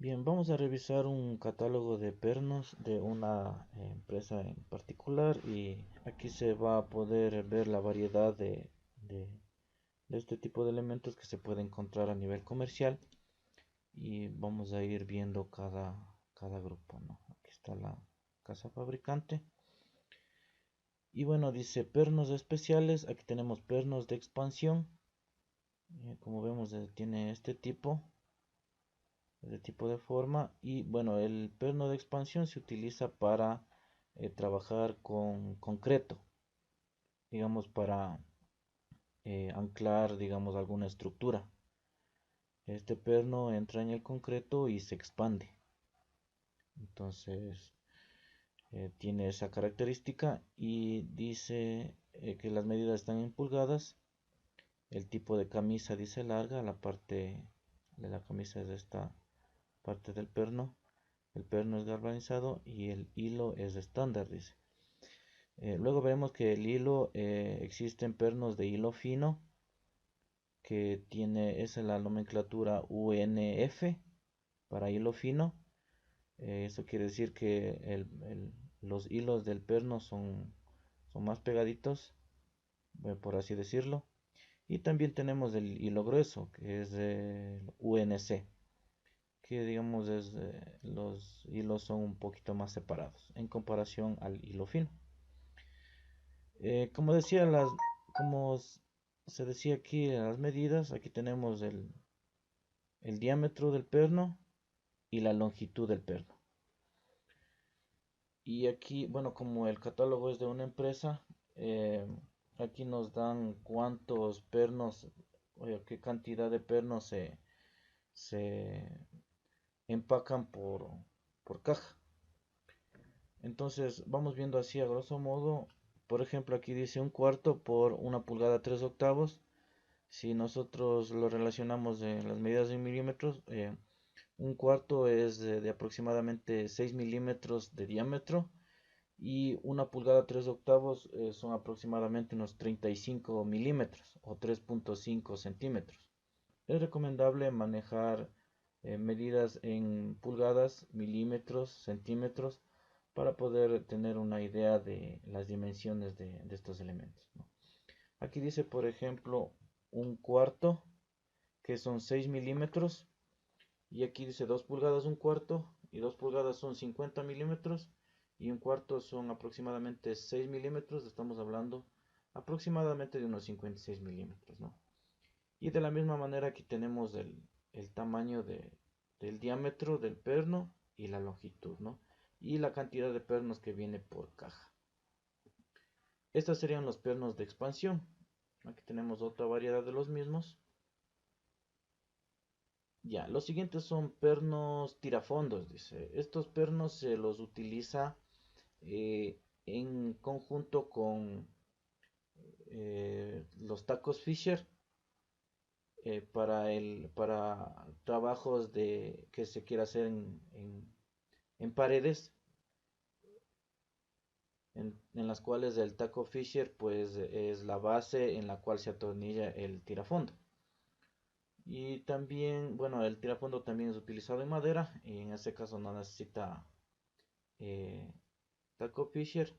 Bien, vamos a revisar un catálogo de pernos de una empresa en particular y aquí se va a poder ver la variedad de- de este tipo de elementos que se puede encontrar a nivel comercial y vamos a ir viendo cada grupo, ¿no? Aquí está la casa fabricante y bueno, dice pernos especiales, aquí tenemos pernos de expansión, como vemos tiene este tipo de forma y bueno, el perno de expansión se utiliza para trabajar con concreto, digamos para anclar, digamos, alguna estructura. Este perno entra en el concreto y se expande. Entonces, tiene esa característica y dice que las medidas están en pulgadas. El tipo de camisa dice larga, la parte de la camisa es esta parte del perno. El perno es galvanizado y el hilo es estándar, dice. Luego vemos que el hilo, existen pernos de hilo fino, que tiene, esa es la nomenclatura UNF para hilo fino. Eso quiere decir que los hilos del perno son más pegaditos, por así decirlo. Y también tenemos el hilo grueso, que es el UNC, que digamos los hilos son un poquito más separados en comparación al hilo fino. Como decía, se decía aquí las medidas, aquí tenemos el diámetro del perno y la longitud del perno. Y aquí, bueno, como el catálogo es de una empresa, eh, aquí nos dan cuántos pernos, o qué cantidad de pernos se empacan por caja. Entonces, vamos viendo así a grosso modo. Por ejemplo, aquí dice un cuarto por una pulgada 3 octavos. Si nosotros lo relacionamos en las medidas en milímetros, un cuarto es de aproximadamente 6 milímetros de diámetro y una pulgada 3 octavos son aproximadamente unos 35 milímetros o 3,5 centímetros. Es recomendable manejar medidas en pulgadas, milímetros, centímetros para poder tener una idea de las dimensiones de estos elementos, ¿no? Aquí dice, por ejemplo, un cuarto, que son 6 milímetros, y aquí dice 2 pulgadas un cuarto, y 2 pulgadas son 50 milímetros, y un cuarto son aproximadamente 6 milímetros, estamos hablando aproximadamente de unos 56 milímetros, ¿no? Y de la misma manera aquí tenemos el tamaño del diámetro del perno y la longitud, ¿no? Y la cantidad de pernos que viene por caja. Estos serían los pernos de expansión. Aquí tenemos otra variedad de los mismos. Ya, los siguientes son pernos tirafondos, dice. Estos pernos se los utiliza en conjunto con los tacos Fisher, para trabajos que se quiera hacer en paredes, en las cuales el taco Fisher pues es la base en la cual se atornilla el tirafondo. Y también, bueno, el tirafondo también es utilizado en madera y en este caso no necesita eh, taco Fisher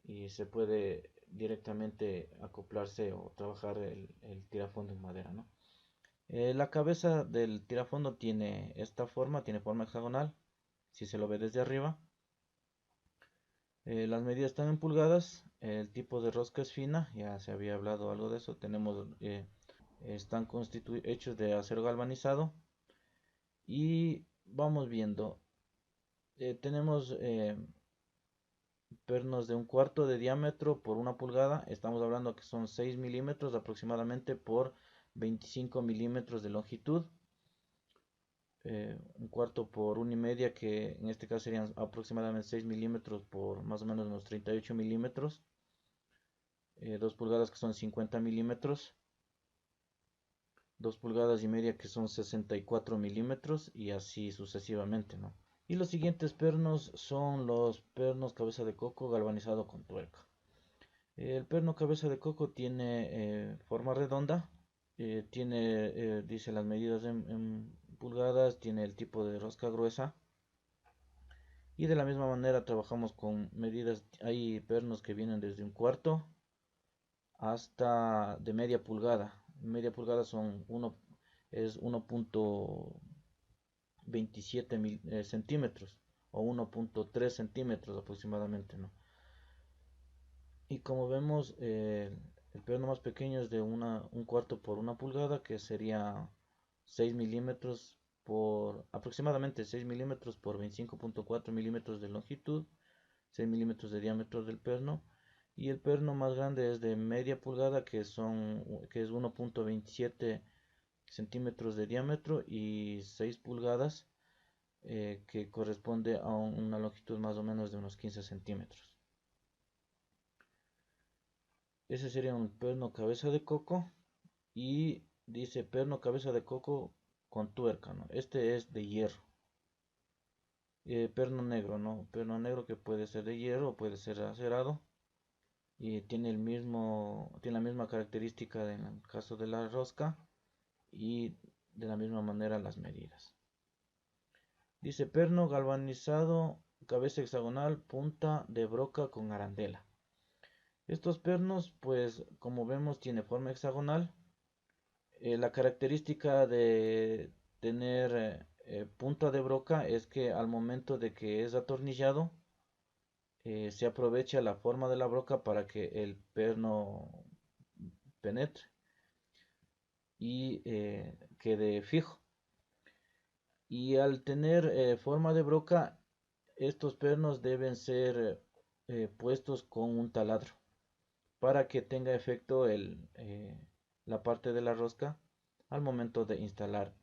y se puede directamente acoplarse o trabajar el tirafondo en madera, ¿no? La cabeza del tirafondo tiene esta forma, tiene forma hexagonal, si se lo ve desde arriba. Las medidas están en pulgadas, el tipo de rosca es fina, ya se había hablado algo de eso. Están hechos de acero galvanizado y vamos viendo. Tenemos pernos de un cuarto de diámetro por una pulgada, estamos hablando que son 6 milímetros aproximadamente por 25 milímetros de longitud. Un cuarto por una y media, que en este caso serían aproximadamente 6 milímetros por más o menos unos 38 milímetros. 2 pulgadas que son 50 milímetros. 2 pulgadas y media que son 64 milímetros y así sucesivamente, ¿no? Y los siguientes pernos son los pernos cabeza de coco galvanizado con tuerca. El perno cabeza de coco tiene forma redonda, dice las medidas pulgadas, tiene el tipo de rosca gruesa. Y de la misma manera trabajamos con medidas, hay pernos que vienen desde un cuarto hasta de media pulgada. Media pulgada es 1.27 centímetros o 1.3 centímetros aproximadamente, ¿no? Y como vemos, el perno más pequeño es de un cuarto por una pulgada, que sería 6 milímetros por aproximadamente 6 milímetros por 25.4 milímetros de longitud, 6 milímetros de diámetro del perno. Y el perno más grande es de media pulgada, que es 1.27 centímetros de diámetro y 6 pulgadas, que corresponde a una longitud más o menos de unos 15 centímetros. Ese sería un perno cabeza de coco. Y dice perno cabeza de coco con tuerca, ¿no? Este es de hierro. Perno negro, ¿no? Perno negro que puede ser de hierro o puede ser acerado. Y tiene la misma característica en el caso de la rosca. Y de la misma manera las medidas. Dice perno galvanizado, cabeza hexagonal, punta de broca con arandela. Estos pernos, pues como vemos, tiene forma hexagonal. La característica de tener punta de broca es que al momento de que es atornillado, se aprovecha la forma de la broca para que el perno penetre y quede fijo. Y al tener forma de broca, estos pernos deben ser puestos con un taladro para que tenga efecto la parte de la rosca al momento de instalar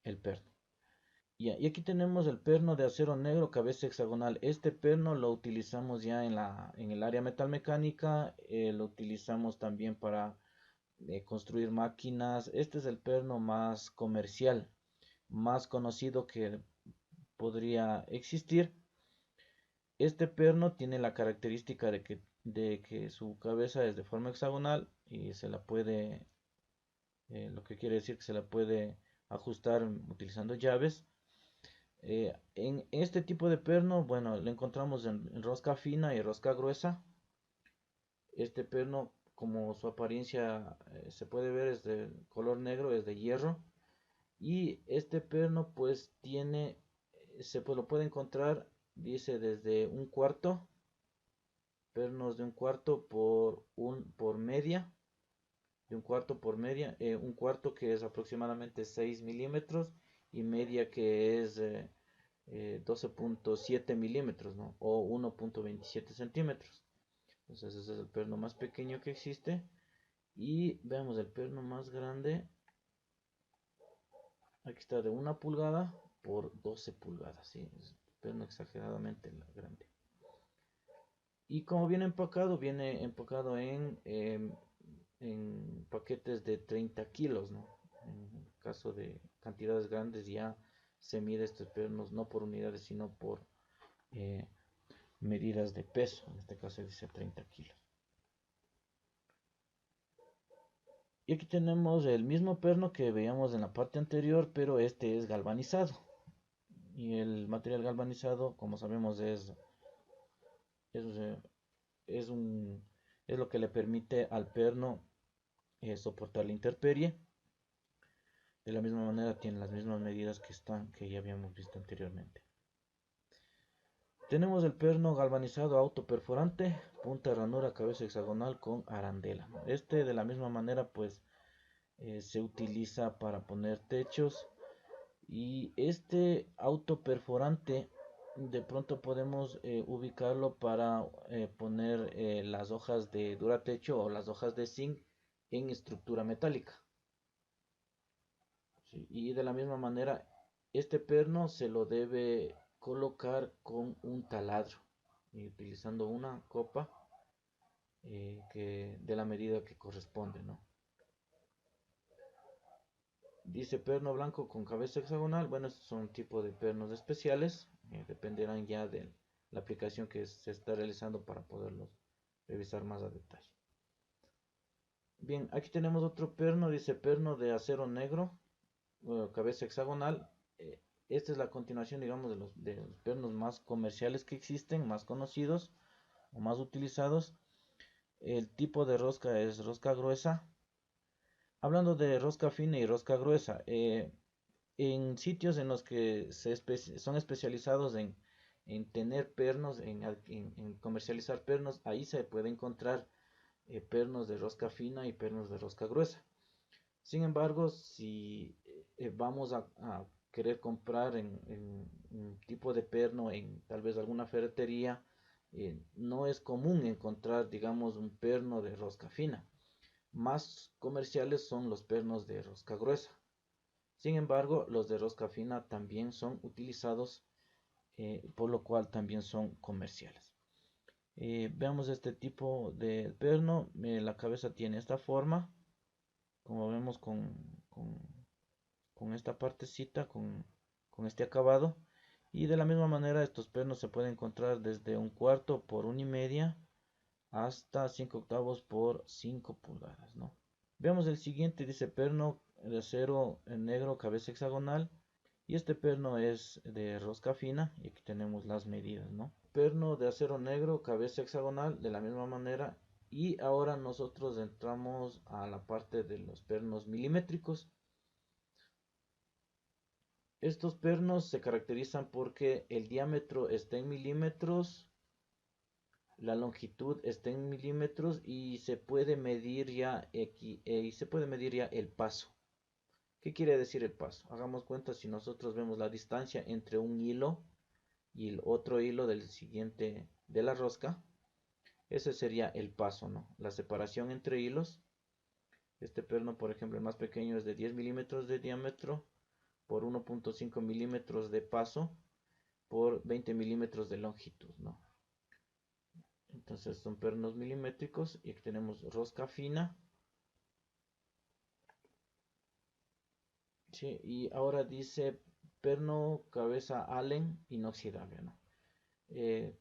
el perno. Y aquí tenemos el perno de acero negro, cabeza hexagonal. Este perno lo utilizamos ya en el área metalmecánica, lo utilizamos también para construir máquinas. Este es el perno más comercial, más conocido que podría existir. Este perno tiene la característica de que su cabeza es de forma hexagonal y lo que quiere decir que se la puede ajustar utilizando llaves. En este tipo de perno, bueno, lo encontramos en rosca fina y rosca gruesa. Este perno, como su apariencia se puede ver, es de color negro, es de hierro. Y este perno, pues lo puede encontrar, dice, desde un cuarto, pernos de un cuarto por media, de un cuarto por media, un cuarto que es aproximadamente 6 milímetros y media que es 12.7 milímetros, ¿no? O 1.27 centímetros. Entonces ese es el perno más pequeño que existe. Y veamos el perno más grande. Aquí está de 1 pulgada por 12 pulgadas. ¿Sí? Es un perno exageradamente grande. Y como viene empacado en paquetes de 30 kilos, ¿no? En caso de cantidades grandes ya se mide estos pernos no por unidades, sino por eh, medidas de peso. En este caso dice 30 kilos. Y aquí tenemos el mismo perno que veíamos en la parte anterior, pero este es galvanizado. Y el material galvanizado, como sabemos, es, eh, es un, es lo que le permite al perno soportar la intemperie. De la misma manera tiene las mismas medidas que ya habíamos visto anteriormente. Tenemos el perno galvanizado autoperforante, punta ranura, cabeza hexagonal con arandela. Este de la misma manera pues se utiliza para poner techos. Y este autoperforante de pronto podemos ubicarlo para poner las hojas de duratecho o las hojas de zinc en estructura metálica. ¿Sí? Y de la misma manera, este perno se lo debe colocar con un taladro, y utilizando una copa de la medida que corresponde, ¿no? Dice perno blanco con cabeza hexagonal. Bueno, estos son tipo de pernos especiales. Dependerán ya de la aplicación que se está realizando para poderlos revisar más a detalle. Bien, aquí tenemos otro perno. Dice perno de acero negro, cabeza hexagonal. esta es la continuación, digamos, de los pernos más comerciales que existen, más conocidos o más utilizados. El tipo de rosca es rosca gruesa. Hablando de rosca fina y rosca gruesa, en sitios en los que son especializados en tener pernos, en comercializar pernos, ahí se puede encontrar pernos de rosca fina y pernos de rosca gruesa. Sin embargo, si vamos a querer comprar en un tipo de perno en tal vez alguna ferretería, no es común encontrar, digamos, un perno de rosca fina. Más comerciales son los pernos de rosca gruesa. Sin embargo, los de rosca fina también son utilizados, por lo cual también son comerciales. Veamos este tipo de perno. La cabeza tiene esta forma, como vemos con esta partecita, con este acabado. Y de la misma manera estos pernos se pueden encontrar desde 1/4 por 1,5 hasta 5/8 por 5 pulgadas, ¿no? Veamos el siguiente, dice perno de acero en negro, cabeza hexagonal. Y este perno es de rosca fina y aquí tenemos las medidas, ¿no? Perno de acero negro, cabeza hexagonal, de la misma manera. Y ahora nosotros entramos a la parte de los pernos milimétricos. Estos pernos se caracterizan porque el diámetro está en milímetros, la longitud está en milímetros y se puede medir ya el paso. ¿Qué quiere decir el paso? Hagamos cuenta si nosotros vemos la distancia entre un hilo y el otro hilo del siguiente de la rosca. Ese sería el paso, ¿no? La separación entre hilos. Este perno, por ejemplo, el más pequeño es de 10 milímetros de diámetro por 1.5 milímetros de paso por 20 milímetros de longitud, ¿no? Entonces son pernos milimétricos y aquí tenemos rosca fina. Sí, y ahora dice perno cabeza Allen inoxidable, ¿no? Eh,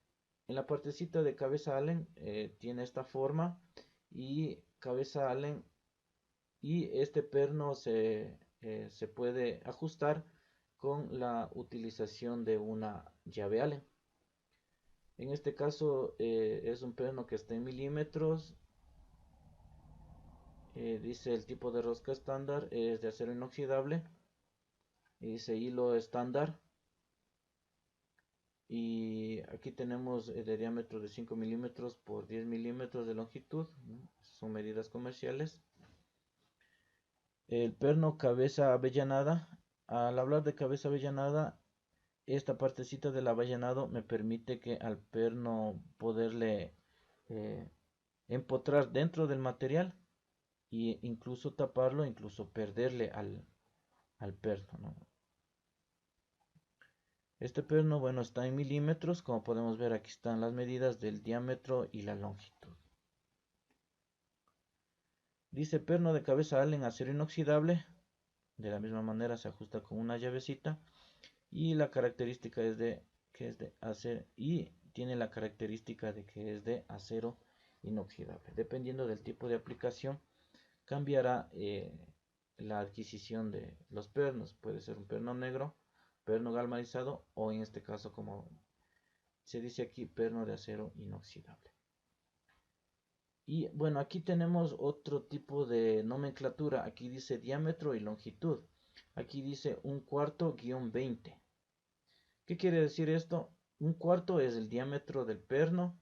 en la partecita de cabeza Allen tiene esta forma y cabeza Allen y este perno se puede ajustar con la utilización de una llave Allen. En este caso es un perno que está en milímetros. Dice el tipo de rosca estándar es de acero inoxidable. Y dice hilo estándar. Y aquí tenemos de diámetro de 5 milímetros por 10 milímetros de longitud, ¿no? Son medidas comerciales. El perno cabeza avellanada. Al hablar de cabeza avellanada, esta partecita del avellanado me permite que al perno poderle eh, empotrar dentro del material e incluso taparlo, incluso perderle al perno, ¿no? Este perno, bueno, está en milímetros. Como podemos ver, aquí están las medidas del diámetro y la longitud. Dice perno de cabeza Allen acero inoxidable. De la misma manera se ajusta con una llavecita. Y la característica es de que es de acero y tiene la característica de que es de acero inoxidable. Dependiendo del tipo de aplicación, cambiará la adquisición de los pernos. Puede ser un perno negro, perno galvanizado o en este caso, como se dice aquí, perno de acero inoxidable. Y bueno, aquí tenemos otro tipo de nomenclatura. Aquí dice diámetro y longitud. Aquí dice 1/4-20. ¿Qué quiere decir esto? 1/4 es el diámetro del perno.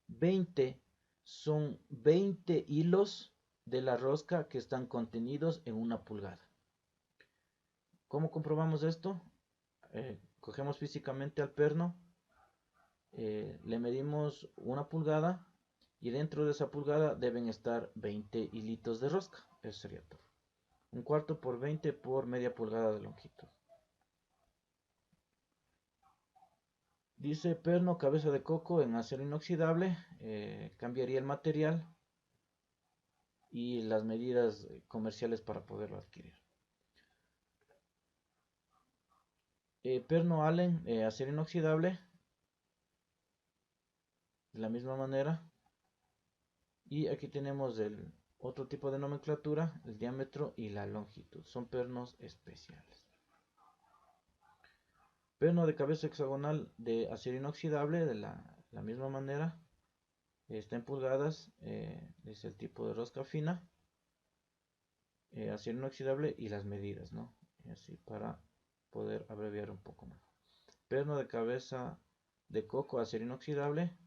20 son 20 hilos de la rosca que están contenidos en 1 pulgada. ¿Cómo comprobamos esto? Cogemos físicamente al perno, le medimos 1 pulgada y dentro de esa pulgada deben estar 20 hilitos de rosca. Eso sería todo. 1/4 por 20 por media pulgada de longitud. Dice perno cabeza de coco en acero inoxidable. Cambiaría el material y las medidas comerciales para poderlo adquirir. Perno Allen acero inoxidable. De la misma manera. Y aquí tenemos el otro tipo de nomenclatura, el diámetro y la longitud. Son pernos especiales. Perno de cabeza hexagonal de acero inoxidable de la misma manera. Está en pulgadas. Es el tipo de rosca fina. Acero inoxidable y las medidas, ¿no? Y así para poder abreviar un poco más. Perno de cabeza de coco acero inoxidable,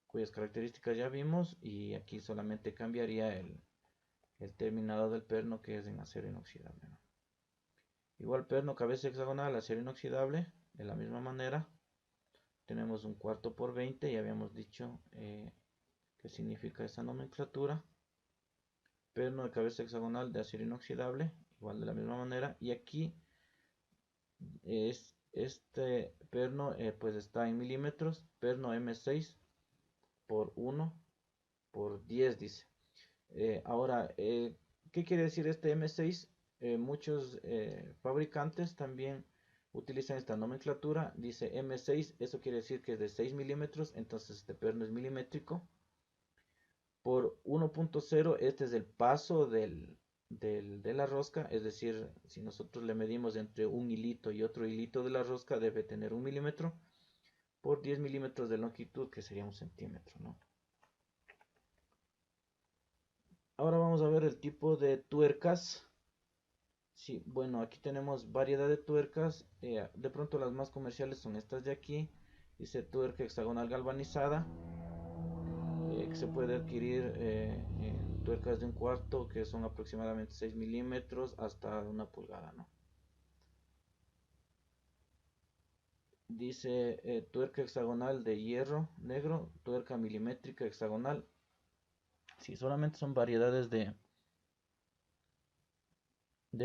cuyas características ya vimos, y aquí solamente cambiaría el terminado del perno, que es en acero inoxidable, ¿no? Igual perno cabeza hexagonal acero inoxidable, de la misma manera. Tenemos un cuarto por 20, ya habíamos dicho qué significa esa nomenclatura. Perno de cabeza hexagonal de acero inoxidable, igual de la misma manera. Y aquí este perno pues está en milímetros, perno M6 por 1 por 10 dice. Ahora, ¿qué quiere decir este M6? Muchos fabricantes también utilizan esta nomenclatura, dice M6, eso quiere decir que es de 6 milímetros, entonces este perno es milimétrico. Por 1.0, este es el paso de la rosca, es decir, si nosotros le medimos entre un hilito y otro hilito de la rosca, debe tener 1 milímetro por 10 milímetros de longitud, que sería 1 centímetro, ¿no? Ahora vamos a ver el tipo de tuercas. Sí, bueno, aquí tenemos variedad de tuercas. De pronto las más comerciales son estas de aquí. Dice tuerca hexagonal galvanizada, que se puede adquirir en tuercas de un cuarto, que son aproximadamente 6 milímetros hasta 1 pulgada, ¿no? Dice tuerca hexagonal de hierro negro, tuerca milimétrica hexagonal. Sí, solamente son variedades de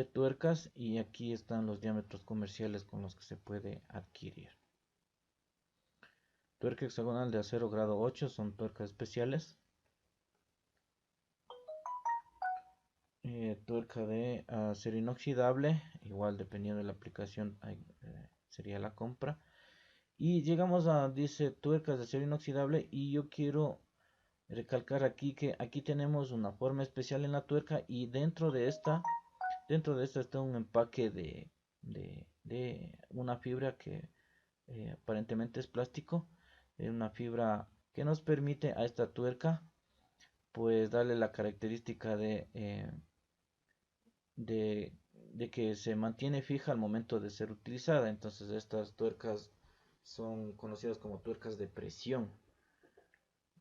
tuercas, y aquí están los diámetros comerciales con los que se puede adquirir. Tuerca hexagonal de acero grado 8 son tuercas especiales. Tuerca de acero inoxidable, igual dependiendo de la aplicación sería la compra. Y llegamos a, dice, tuercas de acero inoxidable, y yo quiero recalcar aquí que aquí tenemos una forma especial en la tuerca, y dentro de esta está un empaque de una fibra que aparentemente es plástico, una fibra que nos permite a esta tuerca pues darle la característica de que se mantiene fija al momento de ser utilizada. Entonces estas tuercas son conocidas como tuercas de presión.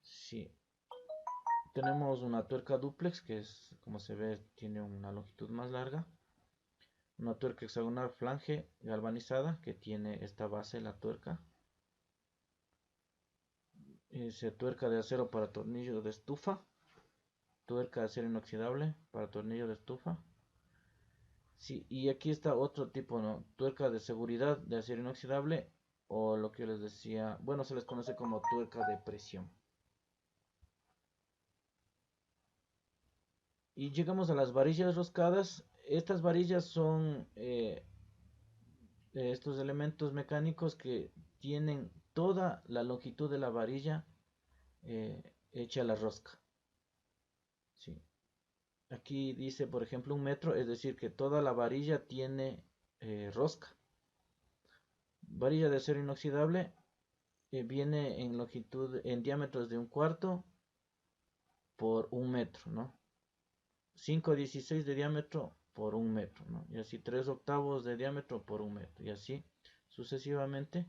Sí. Tenemos una tuerca duplex, que es, como se ve, tiene una longitud más larga. Una tuerca hexagonal flange galvanizada, que tiene esta base la tuerca. Tuerca de acero para tornillo de estufa. Tuerca de acero inoxidable para tornillo de estufa. Sí, y aquí está otro tipo, ¿no? Tuerca de seguridad de acero inoxidable, o lo que yo les decía, bueno, se les conoce como tuerca de presión. Y llegamos a las varillas roscadas. Estas varillas son estos elementos mecánicos que tienen toda la longitud de la varilla hecha a la rosca. Sí. Aquí dice, por ejemplo, 1 metro, es decir, que toda la varilla tiene rosca. Varilla de acero inoxidable viene en longitud, en diámetros de 1/4 por 1 metro, ¿no? 5/16 de diámetro por 1 metro, ¿no? Y así 3/8 de diámetro por 1 metro, y así sucesivamente.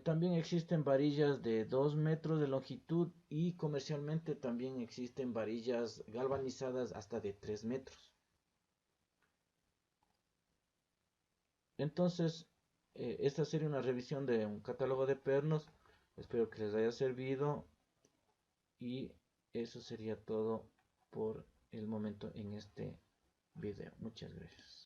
También existen varillas de 2 metros de longitud, y comercialmente también existen varillas galvanizadas hasta de 3 metros. Entonces, esta sería una revisión de un catálogo de pernos. Espero que les haya servido, y eso sería todo por el momento en este video. Muchas gracias.